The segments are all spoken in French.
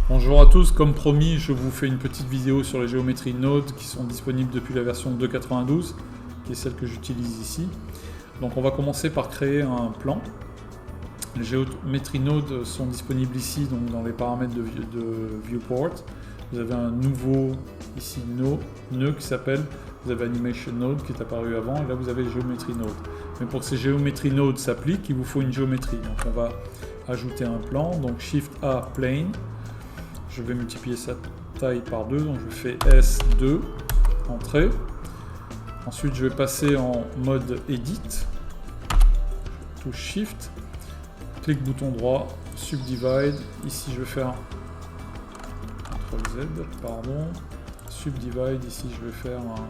Bonjour à tous, comme promis, je vous fais une petite vidéo sur les géométries Node qui sont disponibles depuis la version 2.92, qui est celle que j'utilise ici. Donc on va commencer par créer un plan. Les géométries Node sont disponibles ici, donc dans les paramètres de Viewport. Vous avez un nouveau ici nœud qui s'appelle, vous avez Animation Node qui est apparu avant, et là vous avez Geometry Node. Mais pour que ces géométries Node s'appliquent, il vous faut une géométrie. Donc on va ajouter un plan, donc Shift A Plane. Je vais multiplier sa taille par 2, donc je fais S2, entrée. Ensuite, je vais passer en mode Edit, touche Shift, clic bouton droit, Subdivide. Ici, je vais faire CTRL Z, pardon. Subdivide, ici, je vais faire un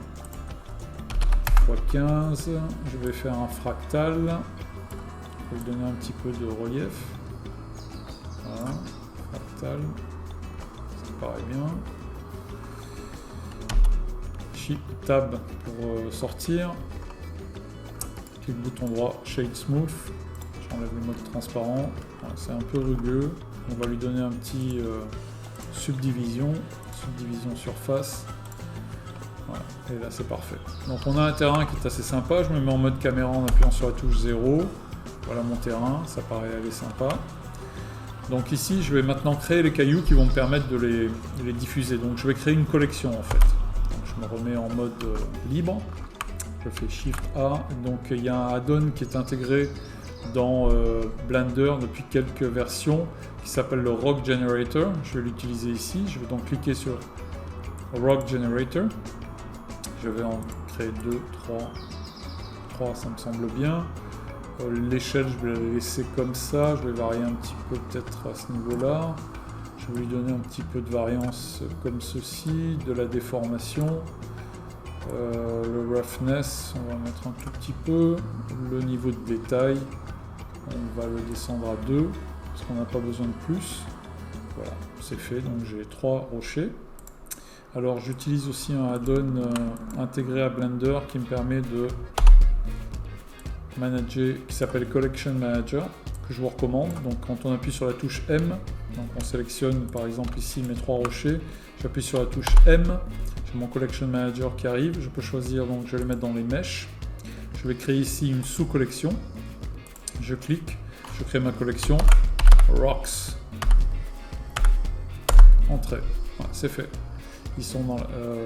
x15. Je vais faire un fractal. Je vais lui donner un petit peu de relief. Voilà, fractal. Pareil bien. Shift Tab pour sortir. Clic bouton droit, Shade Smooth. J'enlève le mode transparent. Voilà, c'est un peu rugueux. On va lui donner un petit subdivision surface. Voilà, et là c'est parfait. Donc on a un terrain qui est assez sympa. Je me mets en mode caméra en appuyant sur la touche 0. Voilà mon terrain, ça paraît aller sympa. Donc ici, je vais maintenant créer les cailloux qui vont me permettre de les diffuser. Donc je vais créer une collection en fait. Donc, je me remets en mode libre. Je fais Shift A. Donc il y a un add-on qui est intégré dans Blender depuis quelques versions qui s'appelle le Rock Generator. Je vais l'utiliser ici. Je vais donc cliquer sur Rock Generator. Je vais en créer 2, 3, ça me semble bien. L'échelle, je vais la laisser comme ça, je vais varier un petit peu peut-être à ce niveau-là. Je vais lui donner un petit peu de variance comme ceci, de la déformation. Le roughness, on va mettre un tout petit peu. Le niveau de détail, on va le descendre à 2, parce qu'on n'a pas besoin de plus. Voilà, c'est fait, donc j'ai 3 rochers. Alors j'utilise aussi un add-on intégré à Blender qui me permet de manager, qui s'appelle Collection Manager, que je vous recommande. Donc quand on appuie sur la touche M, donc on sélectionne par exemple ici mes 3 rochers, j'appuie sur la touche M, j'ai mon Collection Manager qui arrive, je peux choisir, donc je vais les mettre dans les mèches, je vais créer ici une sous-collection, je clique, je crée ma collection, Rocks, entrée, voilà, c'est fait. Ils sont dans,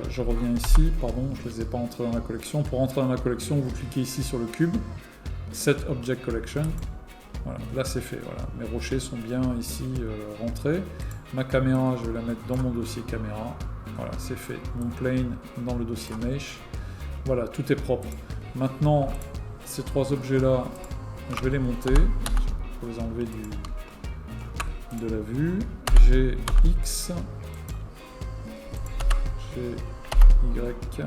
je reviens ici, pardon, je ne les ai pas entrés dans la collection. Pour entrer dans la collection, vous cliquez ici sur le cube, Set Object Collection. Voilà, là c'est fait. Voilà. Mes rochers sont bien ici rentrés. Ma caméra, je vais la mettre dans mon dossier caméra. Voilà, c'est fait. Mon plane dans le dossier Mesh. Voilà, tout est propre. Maintenant, ces 3 objets-là, je vais les monter. Je vais les enlever de la vue. J'ai X. Y,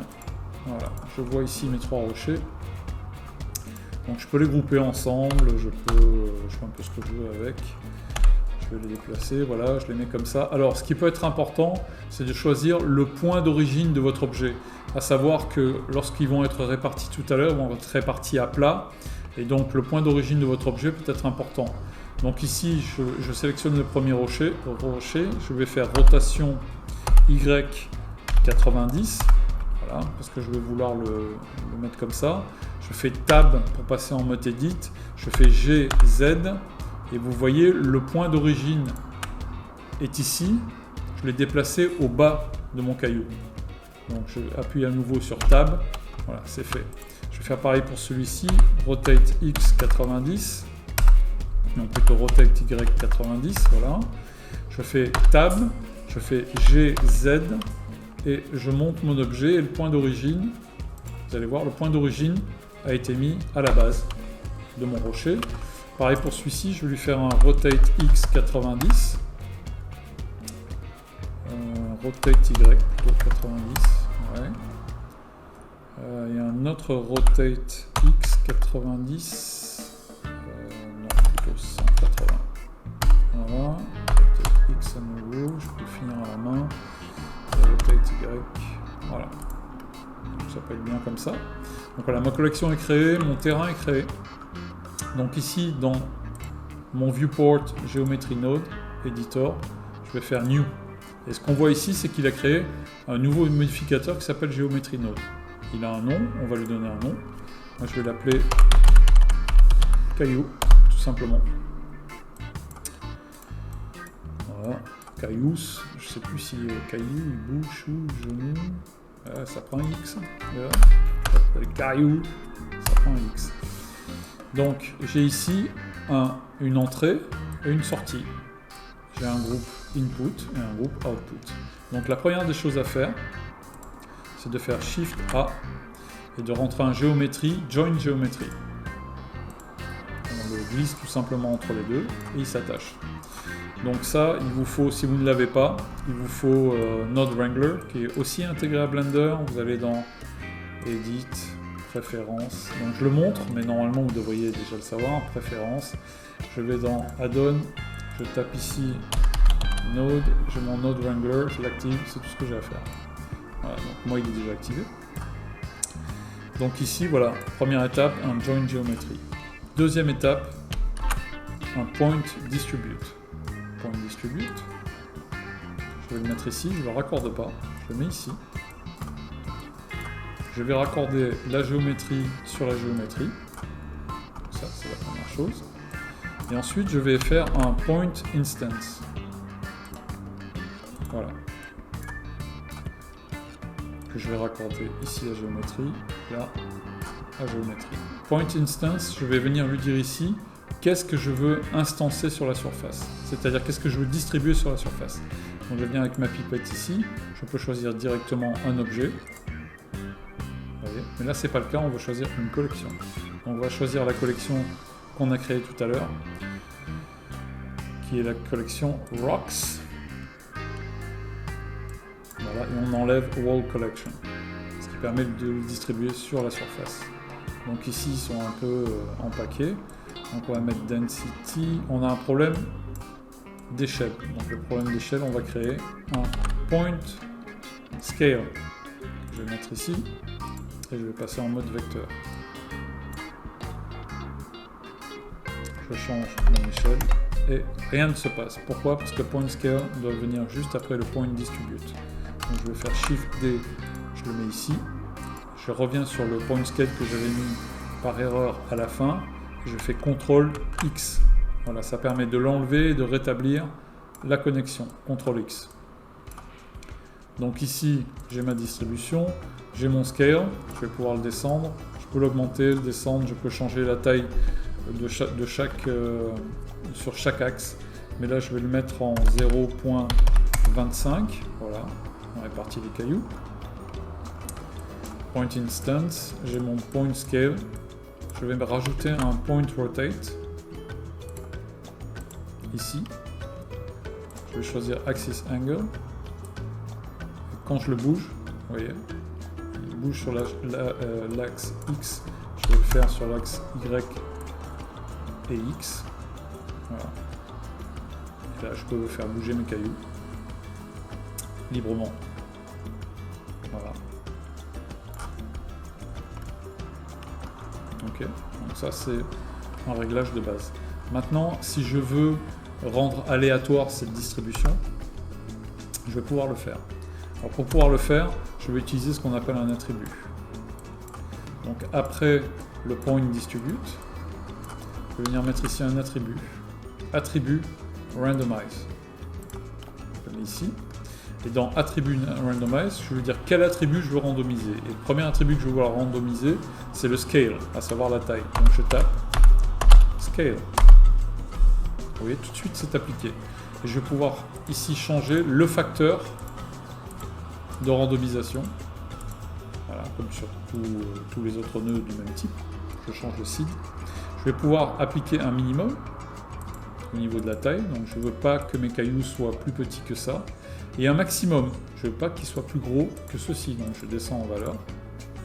voilà, je vois ici mes 3 rochers, donc je peux les grouper ensemble, je fais un peu ce que je veux avec, je vais les déplacer, voilà, je les mets comme ça. Alors ce qui peut être important, c'est de choisir le point d'origine de votre objet, à savoir que lorsqu'ils vont être répartis tout à l'heure, ils vont être répartis à plat, et donc le point d'origine de votre objet peut être important. Donc ici, je sélectionne le premier rocher, je vais faire rotation Y 90, voilà, parce que je vais vouloir le mettre comme ça. Je fais Tab pour passer en mode Edit, je fais G, Z, et vous voyez le point d'origine est ici, je l'ai déplacé au bas de mon caillou. Donc je appuie à nouveau sur Tab, voilà, c'est fait. Je vais faire pareil pour celui-ci, Rotate X 90, non plutôt Rotate Y 90, voilà. Je fais Tab, je fais G, Z, et je monte mon objet et le point d'origine, vous allez voir, le point d'origine a été mis à la base de mon rocher. Pareil pour celui-ci, je vais lui faire un Rotate X 90, Rotate Y plutôt 90, ouais. Il y a un autre Rotate X 90, non plutôt 180, voilà, Rotate X à nouveau, je peux finir à la main. Rotate Y, voilà, ça peut être bien comme ça. Donc voilà, ma collection est créée, mon terrain est créé. Donc ici, dans mon Viewport Geometry Node Editor, je je vais faire New. Et ce qu'on voit ici, c'est qu'il a créé un nouveau modificateur qui s'appelle Geometry Node. Il a un nom, on va lui donner un nom. Moi, je vais l'appeler Caillou, tout simplement. Voilà, Caillous, je sais plus si Caillou, il bouge ou genou. Voilà, ça prend un X. Voilà. Caillou, ça prend un X. Donc, j'ai ici une entrée et une sortie. J'ai un groupe input et un groupe output. Donc la première des choses à faire, c'est de faire Shift A et de rentrer un géométrie, join géométrie. On le glisse tout simplement entre les deux et il s'attache. Donc ça, il vous faut, si vous ne l'avez pas, il vous faut Node Wrangler qui est aussi intégré à Blender. Vous allez dans Edit, Préférences. Donc je le montre, mais normalement vous devriez déjà le savoir. Préférences. Je vais dans Add-on. Je tape ici Node, j'ai mon Node Wrangler, je l'active, c'est tout ce que j'ai à faire. Voilà, donc moi il est déjà activé. Donc ici, voilà, première étape, un Join Geometry. Deuxième étape, un Point Distribute. Point Distribute, je vais le mettre ici, je ne le raccorde pas, je le mets ici. Je vais raccorder la géométrie sur la géométrie. Ça, c'est la première chose. Et ensuite, je vais faire un point instance. Voilà. Que je vais raccorder ici la géométrie, là, la géométrie. Point instance, je vais venir lui dire ici, qu'est-ce que je veux instancer sur la surface. C'est-à-dire, qu'est-ce que je veux distribuer sur la surface. Donc, je viens avec ma pipette ici, je peux choisir directement un objet. Vous voyez. Mais là, c'est pas le cas, on va choisir une collection. On va choisir la collection qu'on a créée tout à l'heure, qui est la collection Rocks. Voilà, et on enlève Wall Collection, ce qui permet de le distribuer sur la surface. Donc ici, ils sont un peu empaqués. Donc on va mettre Density. On a un problème d'échelle. Donc le problème d'échelle, on va créer un Point Scale. Je vais mettre ici et je vais passer en mode vecteur. Je change mon échelle et rien ne se passe. Pourquoi? Parce que Point Scale doit venir juste après le Point Distribute. Donc je vais faire Shift D, je le mets ici. Je reviens sur le Point Scale que j'avais mis par erreur à la fin. Je fais CTRL X. Voilà, ça permet de l'enlever et de rétablir la connexion. CTRL X. Donc ici, j'ai ma distribution, j'ai mon scale, je vais pouvoir le descendre. Je peux l'augmenter, le descendre, je peux changer la taille sur chaque axe, mais là je vais le mettre en 0.25. Voilà, on répartit les cailloux. Point instance, j'ai mon point scale, je vais me rajouter un point rotate ici. Je vais choisir axis angle. Quand je le bouge, vous voyez, il bouge sur l'axe X, je vais le faire sur l'axe Y et X. Voilà. Et là, je peux faire bouger mes cailloux librement. Voilà. Ok, donc ça c'est un réglage de base. Maintenant, si je veux rendre aléatoire cette distribution, je vais pouvoir le faire. Alors pour pouvoir le faire, je vais utiliser ce qu'on appelle un attribut. Donc après le point distribute, je vais venir mettre ici un attribut. Attribut randomize. Je le mets ici. Et dans attribut randomize, je vais dire quel attribut je veux randomiser. Et le premier attribut que je veux vouloir randomiser, c'est le scale, à savoir la taille. Donc je tape scale. Vous voyez, tout de suite c'est appliqué. Et je vais pouvoir ici changer le facteur de randomisation. Voilà, comme sur tous les autres nœuds du même type. Je change le seed. Je vais pouvoir appliquer un minimum au niveau de la taille. Donc je ne veux pas que mes cailloux soient plus petits que ça. Et un maximum. Je ne veux pas qu'ils soient plus gros que ceci. Donc je descends en valeur.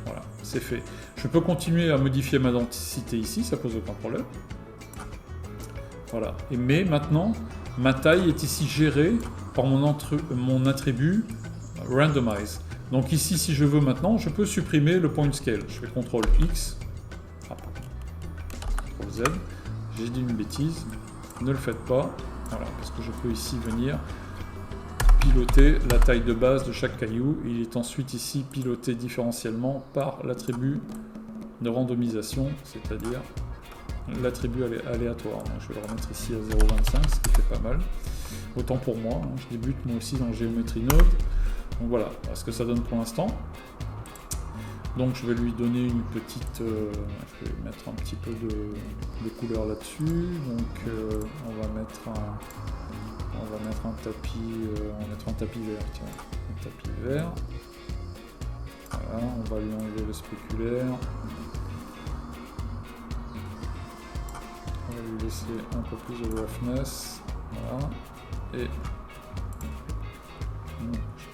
Voilà, c'est fait. Je peux continuer à modifier ma densité ici, ça pose aucun problème. Voilà. Mais maintenant, ma taille est ici gérée par mon attribut randomize. Donc ici, si je veux maintenant, je peux supprimer le point scale. Je fais CTRL X, CTRL Z. J'ai dit une bêtise. Ne le faites pas. Voilà, parce que je peux ici venir piloter la taille de base de chaque caillou. Il est ensuite ici piloté différentiellement par l'attribut de randomisation, c'est-à-dire l'attribut aléatoire. Donc je vais le remettre ici à 0,25, ce qui était pas mal. Autant pour moi, hein, je débute moi aussi dans Geometry Node. Donc voilà, voilà ce que ça donne pour l'instant. Donc je vais lui donner une petite... je vais mettre un petit peu de couleur là-dessus. Donc on va mettre un tapis vert. Tiens, un tapis vert. Voilà, on va lui enlever le spéculaire. On va lui laisser un peu plus de roughness. Voilà. Et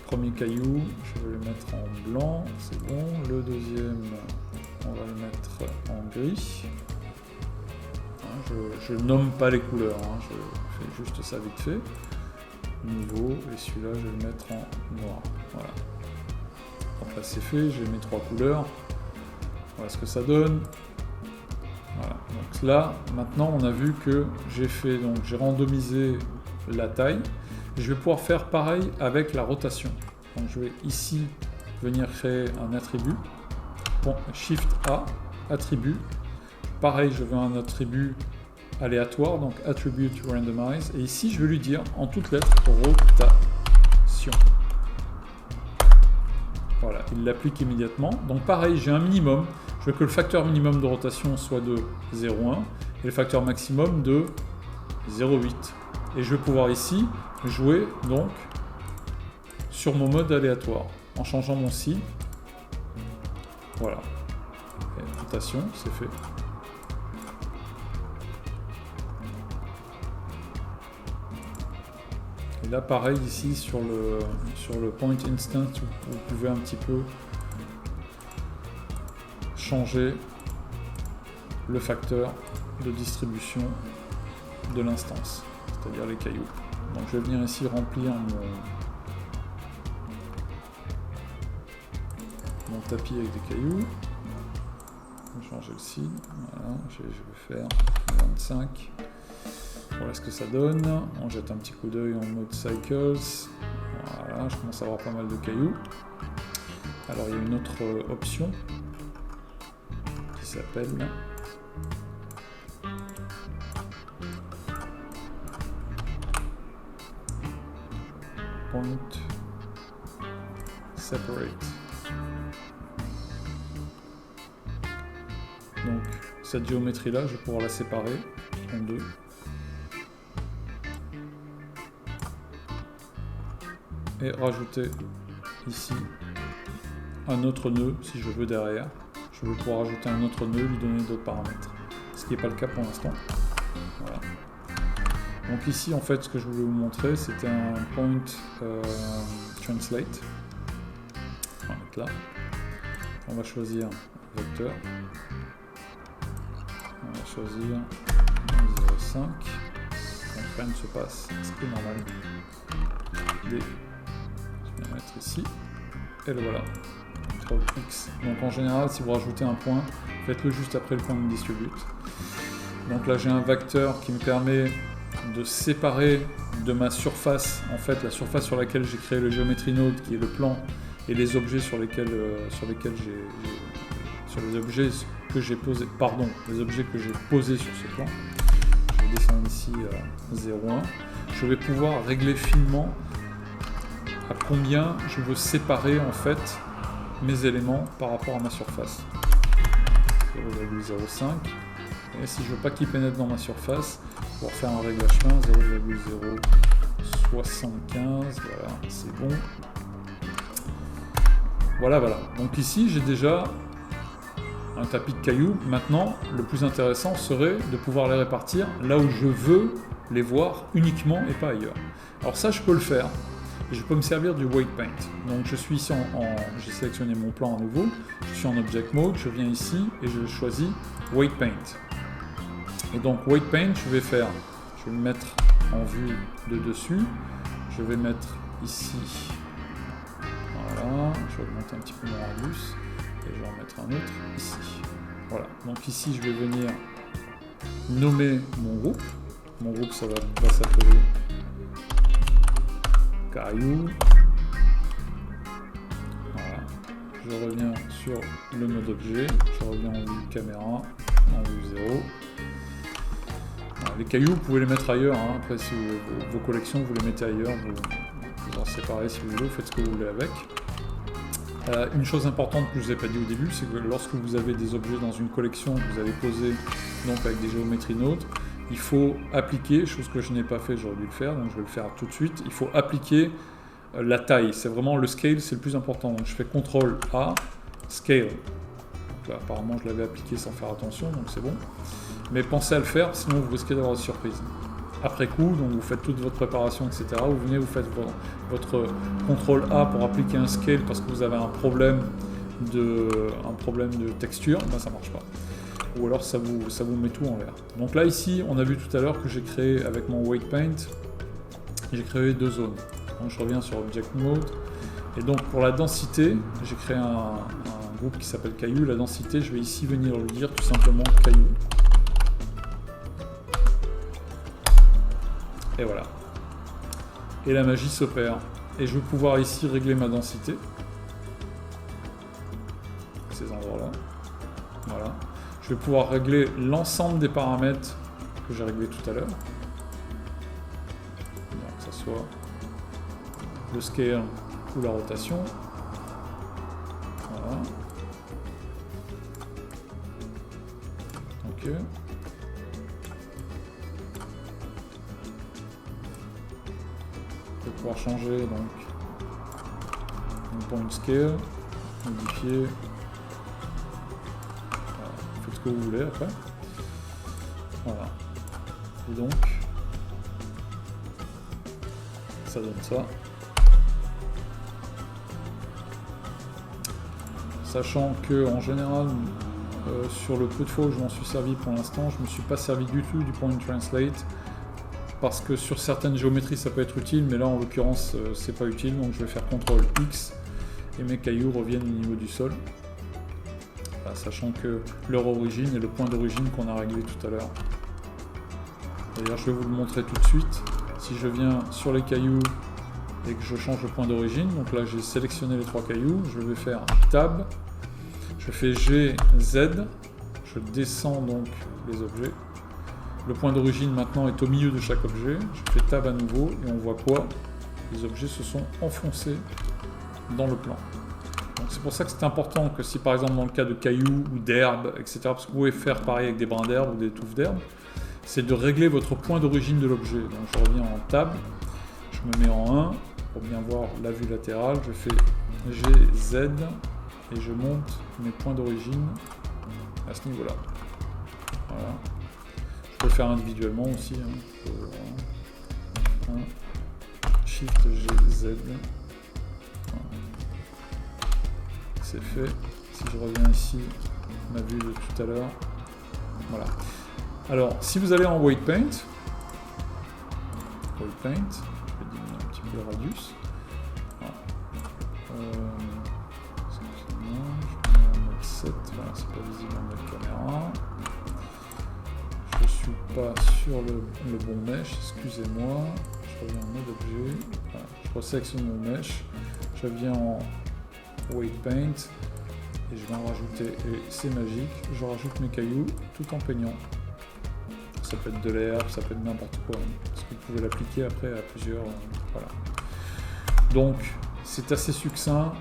premier caillou, je vais le mettre en blanc, c'est bon. Le deuxième, on va le mettre en gris. Je nomme pas les couleurs, hein, je fais juste ça vite fait. Nouveau, et celui-là, je vais le mettre en noir. Voilà. Donc là, c'est fait, j'ai mes 3 couleurs. Voilà ce que ça donne. Voilà. Donc là, maintenant, on a vu que j'ai randomisé la taille. Je vais pouvoir faire pareil avec la rotation. Donc je vais ici venir créer un attribut. Bon, Shift A, attribut. Pareil, je veux un attribut aléatoire, donc attribute randomize. Et ici, je vais lui dire en toutes lettres rotation. Voilà, il l'applique immédiatement. Donc pareil, j'ai un minimum. Je veux que le facteur minimum de rotation soit de 0,1 et le facteur maximum de 0,8. Et je vais pouvoir ici jouer donc sur mon mode aléatoire en changeant mon signe. Voilà. Et rotation, c'est fait. Et là, pareil ici sur le point instant, vous pouvez un petit peu changer le facteur de distribution de l'instance, c'est-à-dire les cailloux. Donc je vais venir ici remplir mon tapis avec des cailloux. Je vais changer le signe. Voilà, je vais faire 25. Voilà ce que ça donne. On jette un petit coup d'œil en mode cycles. Voilà, je commence à avoir pas mal de cailloux. Alors il y a une autre option qui s'appelle Point Separate. Donc cette géométrie là, je vais pouvoir la séparer en deux. Et rajouter ici un autre nœud si je veux derrière. Je vais pouvoir rajouter un autre nœud, lui donner d'autres paramètres. Ce qui n'est pas le cas pour l'instant. Voilà. Donc ici en fait ce que je voulais vous montrer c'était un point translate. On va mettre là. On va choisir vecteur. On va choisir 0,5. Donc rien ne se passe, ce qui est normal. D. Je vais mettre ici. Et le voilà. X. Donc en général si vous rajoutez un point, faites-le juste après le point de distribute. Donc là j'ai un vecteur qui me permet de séparer de ma surface, en fait la surface sur laquelle j'ai créé le Geometry Node qui est le plan et les objets sur lesquels les objets que j'ai posés, les objets que j'ai posés sur ce plan. Je vais descendre ici à 0,1. Je vais pouvoir régler finement à combien je veux séparer en fait mes éléments par rapport à ma surface. 0,05. Et si je veux pas qu'ils pénètrent dans ma surface, pour faire un réglage fin, 0,075, voilà, c'est bon. Voilà. Donc ici, j'ai déjà un tapis de cailloux. Maintenant, le plus intéressant serait de pouvoir les répartir là où je veux les voir uniquement et pas ailleurs. Alors ça, je peux le faire. Je peux me servir du Weight Paint. Donc je suis ici j'ai sélectionné mon plan à nouveau, je suis en Object Mode, je viens ici et je choisis Weight Paint. Et donc Weight Paint, je vais le mettre en vue de dessus, je vais mettre ici, voilà, je vais augmenter un petit peu mon radius, et je vais en mettre un autre ici. Voilà, donc ici je vais venir nommer mon groupe ça va s'appeler caillou. Voilà. Je reviens sur le mode objet, je reviens en vue caméra, en vue 0. Voilà, les cailloux, vous pouvez les mettre ailleurs, hein. Après si vos collections, vous les mettez ailleurs, vous en séparez si vous voulez, vous faites ce que vous voulez avec. Une chose importante que je ne vous ai pas dit au début, c'est que lorsque vous avez des objets dans une collection que vous avez posé donc avec des géométries neutres, il faut appliquer, chose que je n'ai pas fait, j'aurais dû le faire, donc je vais le faire tout de suite, il faut appliquer la taille, c'est vraiment le scale, c'est le plus important. Donc je fais CTRL A, scale. Donc là, apparemment je l'avais appliqué sans faire attention, donc c'est bon. Mais pensez à le faire, sinon vous risquez d'avoir des surprises. Après coup, donc vous faites toute votre préparation, etc. Vous venez, vous faites votre CTRL A pour appliquer un scale parce que vous avez un problème de texture, ben ça marche pas. Ou alors ça vous met tout en l'air. Donc là ici, on a vu tout à l'heure que j'ai créé avec mon Weight Paint, j'ai créé 2 zones. Donc je reviens sur Object Mode. Et donc pour la densité, j'ai créé un groupe qui s'appelle caillou. La densité, je vais ici venir lui dire tout simplement caillou. Et voilà. Et la magie s'opère. Et je vais pouvoir ici régler ma densité. Ces endroits-là. Voilà. Je vais pouvoir régler l'ensemble des paramètres que j'ai réglés tout à l'heure. Que ce soit le scale ou la rotation. Voilà. Ok. Je vais pouvoir changer donc mon point scale, modifier. Voilà. Faites ce que vous voulez après. Voilà. Et donc, ça donne ça. Sachant que en général, sur le peu de fois où je m'en suis servi pour l'instant, je ne me suis pas servi du tout du point translate parce que sur certaines géométries ça peut être utile, mais là en l'occurrence c'est pas utile, donc je vais faire CTRL X et mes cailloux reviennent au niveau du sol. Voilà, sachant que leur origine est le point d'origine qu'on a réglé tout à l'heure. D'ailleurs je vais vous le montrer tout de suite. Si je viens sur les cailloux et que je change le point d'origine, donc là j'ai sélectionné les 3 cailloux, je vais faire Tab, je fais G, Z, je descends donc les objets. Le point d'origine maintenant est au milieu de chaque objet, je fais Tab à nouveau et on voit quoi? Les objets se sont enfoncés dans le plan. Donc c'est pour ça que c'est important que si par exemple dans le cas de cailloux ou d'herbes, etc., parce que vous pouvez faire pareil avec des brins d'herbe ou des touffes d'herbe, c'est de régler votre point d'origine de l'objet. Donc je reviens en Tab, je me mets en 1, pour bien voir la vue latérale, je fais G, Z, et je monte mes points d'origine à ce niveau-là. Voilà. Je peux le faire individuellement aussi. Hein. Shift G, Z. Voilà. C'est fait. Si je reviens ici, ma vue de tout à l'heure. Voilà. Alors, si vous allez en Weight Paint, je vais diminuer un petit peu le radius. Voilà. Excusez-moi, je mets en mode 7, voilà, c'est pas visible en mode caméra. Je suis pas sur le bon mesh, excusez-moi. Je reviens en mode objet, voilà. Je resélectionne mon mesh, je viens en Weight Paint et je vais en rajouter, et c'est magique, je rajoute mes cailloux tout en peignant. Ça peut être de l'herbe, ça peut être n'importe quoi, parce que vous pouvez l'appliquer après à plusieurs. Voilà. Donc c'est assez succinct,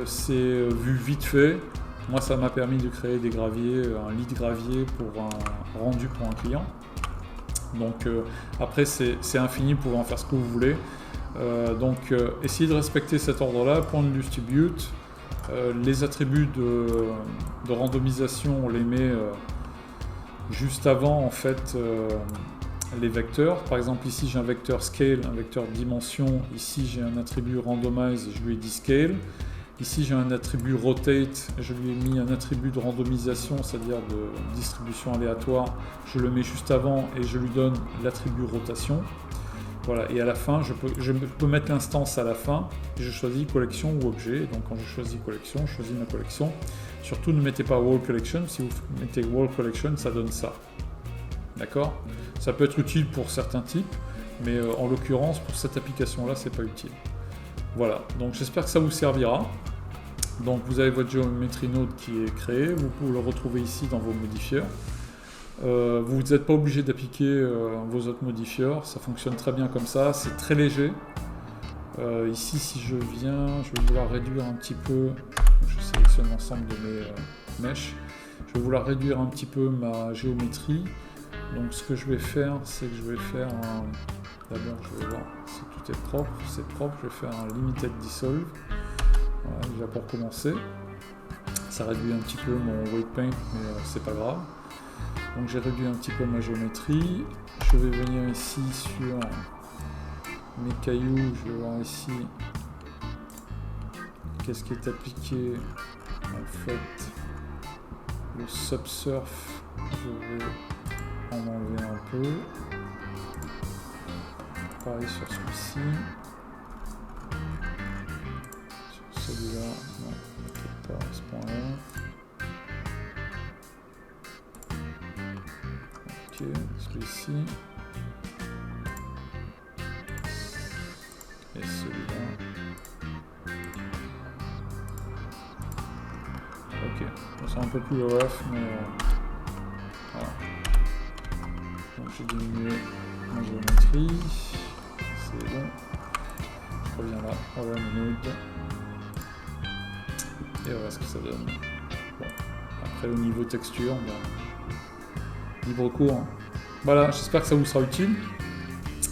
c'est vu vite fait. Moi ça m'a permis de créer des graviers, un lit de gravier pour un rendu pour un client. Donc après c'est infini, vous pouvez en faire ce que vous voulez. Donc essayez de respecter cet ordre-là. Point de distribute, les attributs de randomisation, on les met juste avant en fait les vecteurs. Par exemple ici j'ai un vecteur scale, un vecteur dimension, ici j'ai un attribut randomize, je lui ai dit scale. Ici j'ai un attribut rotate, je lui ai mis un attribut de randomisation, c'est-à-dire de distribution aléatoire, je le mets juste avant et je lui donne l'attribut rotation. Voilà, et à la fin, je peux mettre l'instance à la fin, et je choisis collection ou objet. Donc quand je choisis collection, je choisis ma collection. Surtout ne mettez pas wall collection, si vous mettez wall collection, ça donne ça. D'accord ? Ça peut être utile pour certains types. Mais en l'occurrence, pour cette application-là, c'est pas utile. Voilà, donc j'espère que ça vous servira. Donc vous avez votre Geometry Node qui est créé, vous pouvez le retrouver ici dans vos modifieurs. Vous n'êtes pas obligé d'appliquer vos autres modifieurs, ça fonctionne très bien comme ça, c'est très léger. Ici, si je viens, je vais vouloir réduire un petit peu, je sélectionne l'ensemble de mes mèches, je vais vouloir réduire un petit peu ma géométrie. Donc ce que je vais faire, c'est que je vais faire un... D'abord, je vais voir si tout est propre, c'est propre, je vais faire un Limited Dissolve. Voilà, déjà pour commencer. Ça réduit un petit peu mon weight paint, mais c'est pas grave. Donc j'ai réduit un petit peu ma géométrie. Je vais venir ici sur mes cailloux, je vais voir ici qu'est-ce qui est appliqué. En fait, le subsurf, je vais en enlever un peu. Pareil sur celui-ci. Sur celui-là, non, peut-être pas à ce point-là. Ok, celui-ci. Et celui-là. Ok, c'est un peu plus rough, mais voilà. Donc j'ai diminué ma géométrie. C'est bon. Je reviens là, Run Node. Et voilà ce que ça donne. Bon. Après au niveau texture, libre cours. Hein. Voilà, j'espère que ça vous sera utile.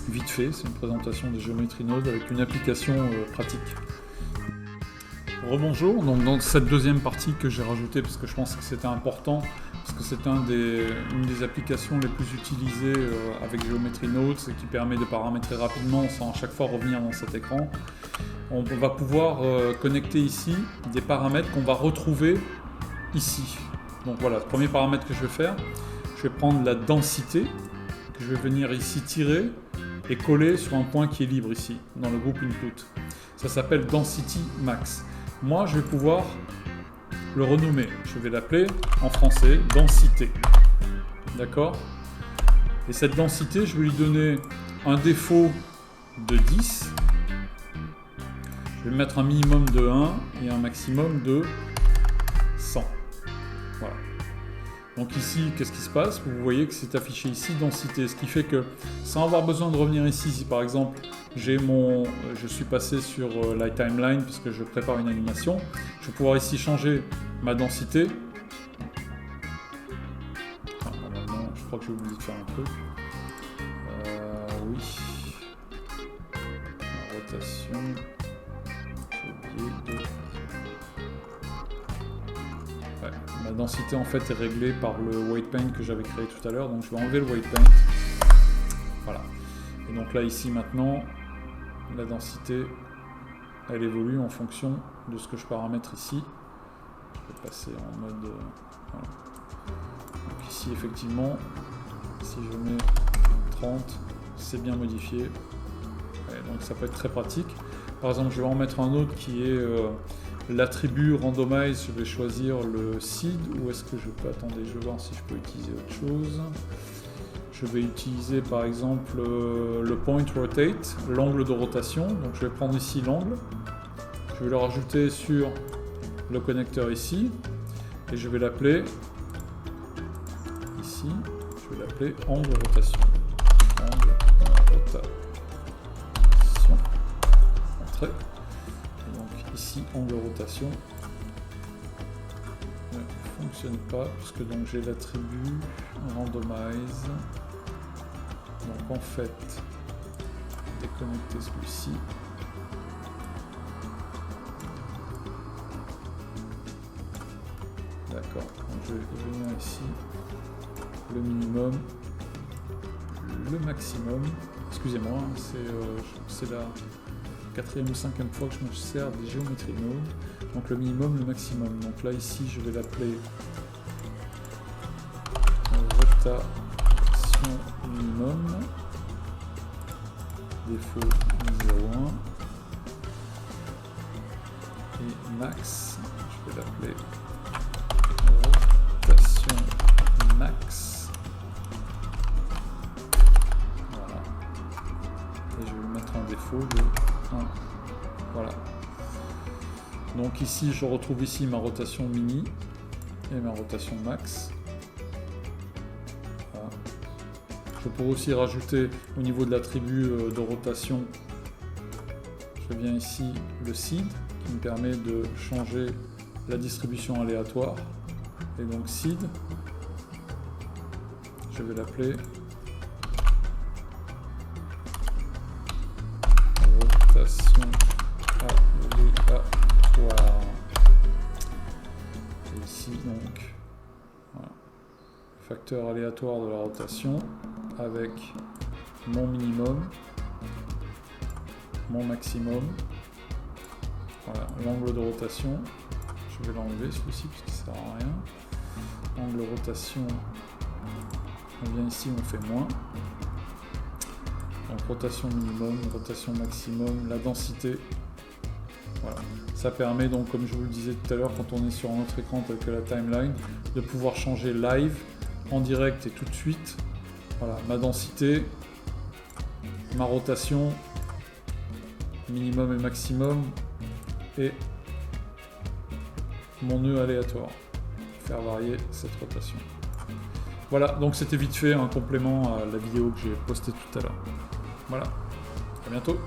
Vite fait, c'est une présentation des Geometry Node avec une application pratique. Rebonjour, donc dans cette deuxième partie que j'ai rajoutée parce que je pense que c'était important, parce que c'est une des applications les plus utilisées avec Geometry Node, c'est qui permet de paramétrer rapidement sans à chaque fois revenir dans cet écran. On va pouvoir connecter ici des paramètres qu'on va retrouver ici. Donc voilà, le premier paramètre que je vais faire, je vais prendre la densité, que je vais venir ici tirer et coller sur un point qui est libre ici, dans le groupe Input. Ça s'appelle Density Max. Moi, je vais pouvoir le renommer. Je vais l'appeler en français densité. D'accord? Et cette densité, je vais lui donner un défaut de 10. Je vais mettre un minimum de 1 et un maximum de 100. Voilà. Donc ici, qu'est-ce qui se passe? Vous voyez que c'est affiché ici densité, ce qui fait que sans avoir besoin de revenir ici, si par exemple je suis passé sur la timeline parce que je prépare une animation, je vais pouvoir ici changer ma densité. Ah, normalement, je crois que j'ai oublié de faire un truc. Oui. La rotation. J'ai oublié de... Ouais, ma densité en fait est réglée par le weight paint que j'avais créé tout à l'heure, donc je vais enlever le weight paint. Voilà. Et donc là ici maintenant, la densité elle évolue en fonction de ce que je paramètre ici. Je vais passer en mode... voilà. Donc ici effectivement, si je mets 30, c'est bien modifié. Ouais, donc ça peut être très pratique. Par exemple, je vais en mettre un autre qui est... l'attribut randomize, je vais choisir le seed, ou est-ce que je peux, attendez, je vais voir si je peux utiliser autre chose. Je vais utiliser par exemple le point rotate, l'angle de rotation, donc je vais prendre ici l'angle, je vais le rajouter sur le connecteur ici, et je vais l'appeler, ici, je vais l'appeler angle rotation. Angle rotation. Entrée. Ici, angle rotation ne fonctionne pas parce que donc j'ai l'attribut randomize. Donc en fait, déconnecter celui-ci. D'accord. Donc je vais venir ici. Le minimum, le maximum. Excusez-moi, c'est la 4e ou 5e fois que je me sers des Geometry Node. Donc le minimum, le maximum. Donc là ici je vais l'appeler rotation minimum, défaut 0,1 et max, je vais l'appeler rotation max. Voilà. défaut de 1. Voilà. Donc ici, je retrouve ici ma rotation mini et ma rotation max. Voilà. Je pourrais aussi rajouter au niveau de l'attribut de rotation, je viens ici le seed qui me permet de changer la distribution aléatoire. Et donc seed, je vais l'appeler rotation aléatoire. Et ici donc voilà, facteur aléatoire de la rotation avec mon minimum, mon maximum. Voilà, l'angle de rotation, je vais l'enlever celui-ci parce qu'il ne sert à rien. Angle rotation, on vient ici, on fait moins. Donc rotation minimum, rotation maximum, la densité. Voilà. Ça permet donc, comme je vous le disais tout à l'heure, quand on est sur un autre écran tel que la timeline, de pouvoir changer live, en direct et tout de suite. Voilà, ma densité, ma rotation, minimum et maximum, et mon nœud aléatoire. Faire varier cette rotation. Voilà, donc c'était vite fait un complément à la vidéo que j'ai postée tout à l'heure. Voilà, à bientôt.